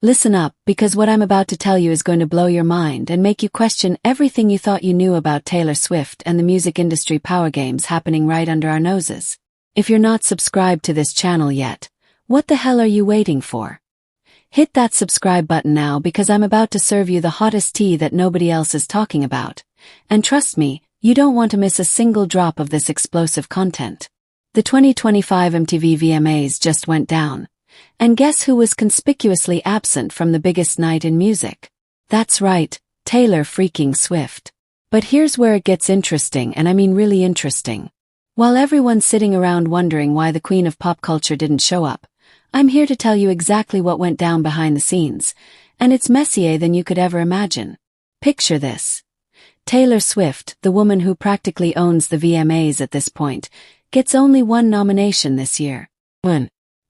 Listen up, because what I'm about to tell you is going to blow your mind and make you question everything you thought you knew about Taylor Swift and the music industry power games happening right under our noses. If you're not subscribed to this channel yet, what the hell are you waiting for? Hit that subscribe button now, because I'm about to serve you the hottest tea that nobody else is talking about. And trust me, you don't want to miss a single drop of this explosive content. The 2025 MTV VMAs just went down. And guess who was conspicuously absent from the biggest night in music? That's right, Taylor freaking Swift. But here's where it gets interesting, and I mean really interesting. While everyone's sitting around wondering why the queen of pop culture didn't show up, I'm here to tell you exactly what went down behind the scenes, and it's messier than you could ever imagine. Picture this. Taylor Swift, the woman who practically owns the VMAs at this point, gets only one nomination this year.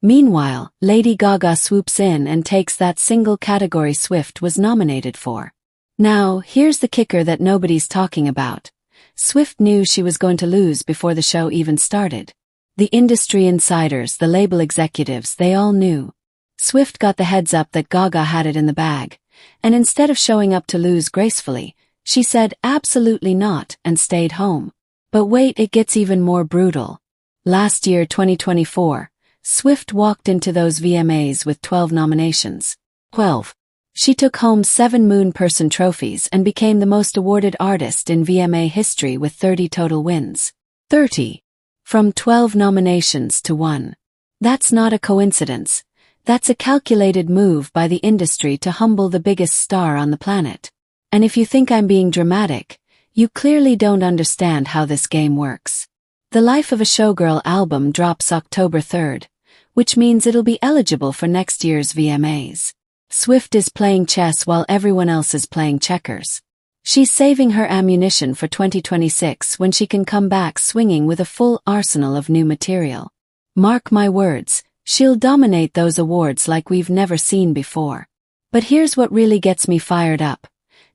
Meanwhile, Lady Gaga swoops in and takes that single category Swift was nominated for. Now, here's the kicker that nobody's talking about. Swift knew she was going to lose before the show even started. The industry insiders, the label executives, they all knew. Swift got the heads up that Gaga had it in the bag, and instead of showing up to lose gracefully, she said absolutely not and stayed home. But wait, it gets even more brutal. Last year, 2024, Swift walked into those VMAs with 12 nominations. 12. She took home 7 Moon Person trophies and became the most awarded artist in VMA history with 30 total wins. 30. From 12 nominations to 1. That's not a coincidence. That's a calculated move by the industry to humble the biggest star on the planet. And if you think I'm being dramatic, you clearly don't understand how this game works. The Life of a Showgirl album drops October 3rd. Which means it'll be eligible for next year's VMAs. Swift is playing chess while everyone else is playing checkers. She's saving her ammunition for 2026 when she can come back swinging with a full arsenal of new material. Mark my words, she'll dominate those awards like we've never seen before. But here's what really gets me fired up.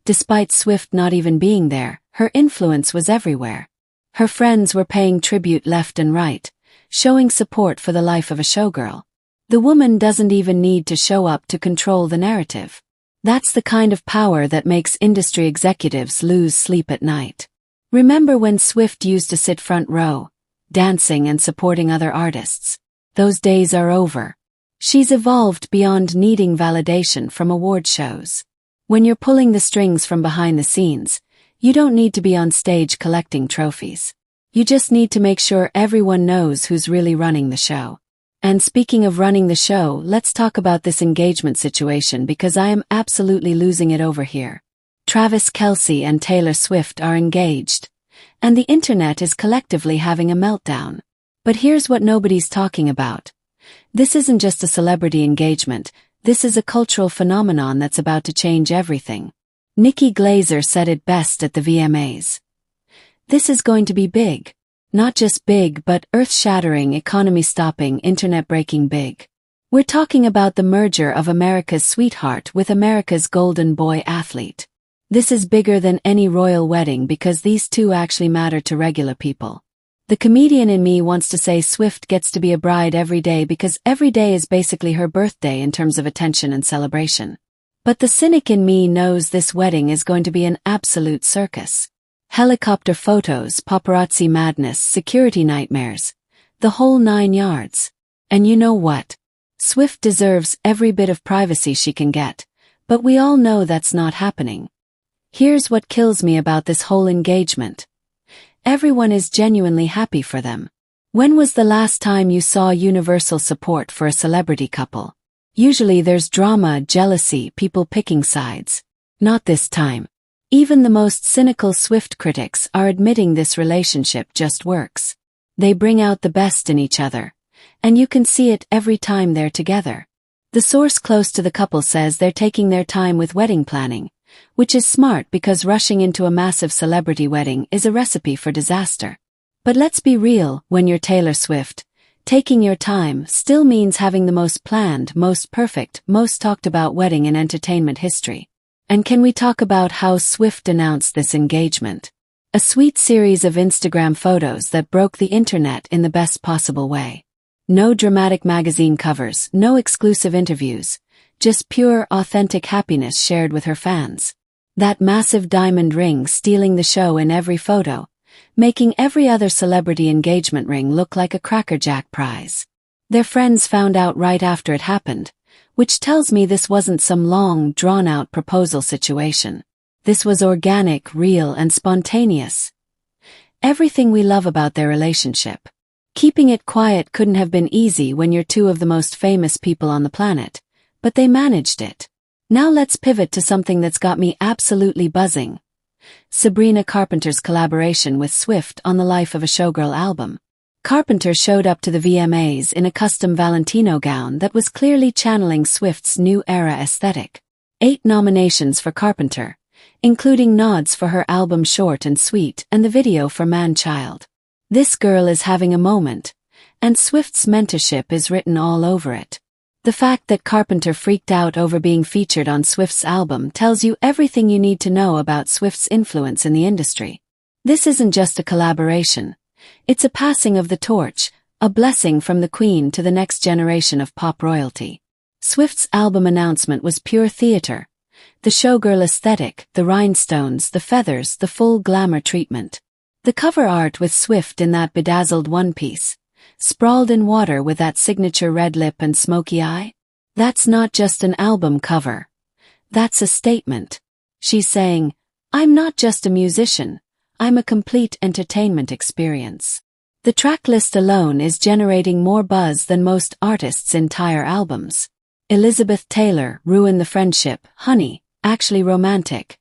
Despite Swift not even being there, her influence was everywhere. Her friends were paying tribute left and right, showing support for the Life of a Showgirl. The woman doesn't even need to show up to control the narrative. That's the kind of power that makes industry executives lose sleep at night. Remember when Swift used to sit front row, dancing and supporting other artists? Those days are over. She's evolved beyond needing validation from award shows. When you're pulling the strings from behind the scenes, you don't need to be on stage collecting trophies. You just need to make sure everyone knows who's really running the show. And speaking of running the show, let's talk about this engagement situation, because I am absolutely losing it over here. Travis Kelce and Taylor Swift are engaged, and the internet is collectively having a meltdown. But here's what nobody's talking about. This isn't just a celebrity engagement, this is a cultural phenomenon that's about to change everything. Nikki Glaser said it best at the VMAs. This is going to be big. Not just big, but earth-shattering, economy-stopping, internet-breaking big. We're talking about the merger of America's sweetheart with America's golden boy athlete. This is bigger than any royal wedding, because these two actually matter to regular people. The comedian in me wants to say Swift gets to be a bride every day, because every day is basically her birthday in terms of attention and celebration. But the cynic in me knows this wedding is going to be an absolute circus. Helicopter photos, paparazzi madness, security nightmares. The whole 9 yards. And you know what? Swift deserves every bit of privacy she can get. But we all know that's not happening. Here's what kills me about this whole engagement. Everyone is genuinely happy for them. When was the last time you saw universal support for a celebrity couple? Usually there's drama, jealousy, people picking sides. Not this time. Even the most cynical Swift critics are admitting this relationship just works. They bring out the best in each other. And you can see it every time they're together. The source close to the couple says they're taking their time with wedding planning, which is smart because rushing into a massive celebrity wedding is a recipe for disaster. But let's be real, when you're Taylor Swift, taking your time still means having the most planned, most perfect, most talked about wedding in entertainment history. And can we talk about how Swift announced this engagement? A sweet series of Instagram photos that broke the internet in the best possible way. No dramatic magazine covers, no exclusive interviews. just pure, authentic happiness shared with her fans. That massive diamond ring stealing the show in every photo, making every other celebrity engagement ring look like a Cracker Jack prize. Their friends found out right after it happened, which tells me this wasn't some long, drawn-out proposal situation. This was organic, real, and spontaneous. Everything we love about their relationship. Keeping it quiet couldn't have been easy when you're two of the most famous people on the planet, but they managed it. Now let's pivot to something that's got me absolutely buzzing. Sabrina Carpenter's collaboration with Swift on the Life of a Showgirl album. Carpenter showed up to the VMAs in a custom Valentino gown that was clearly channeling Swift's new era aesthetic. 8 nominations for Carpenter, including nods for her album Short and Sweet and the video for Man-Child. This girl is having a moment, and Swift's mentorship is written all over it. The fact that Carpenter freaked out over being featured on Swift's album tells you everything you need to know about Swift's influence in the industry. This isn't just a collaboration. It's a passing of the torch, a blessing from the Queen to the next generation of pop royalty. Swift's album announcement was pure theater. The showgirl aesthetic, the rhinestones, the feathers, the full glamour treatment. The cover art with Swift in that bedazzled one-piece, sprawled in water with that signature red lip and smoky eye. That's not just an album cover. That's a statement. She's saying, I'm not just a musician, I'm a complete entertainment experience. The track list alone is generating more buzz than most artists' entire albums. Elizabeth Taylor, Ruin the Friendship, Honey, Actually Romantic.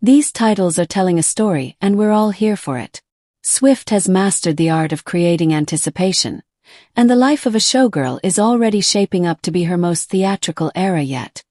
These titles are telling a story and we're all here for it. Swift has mastered the art of creating anticipation, and The Life of a Showgirl is already shaping up to be her most theatrical era yet.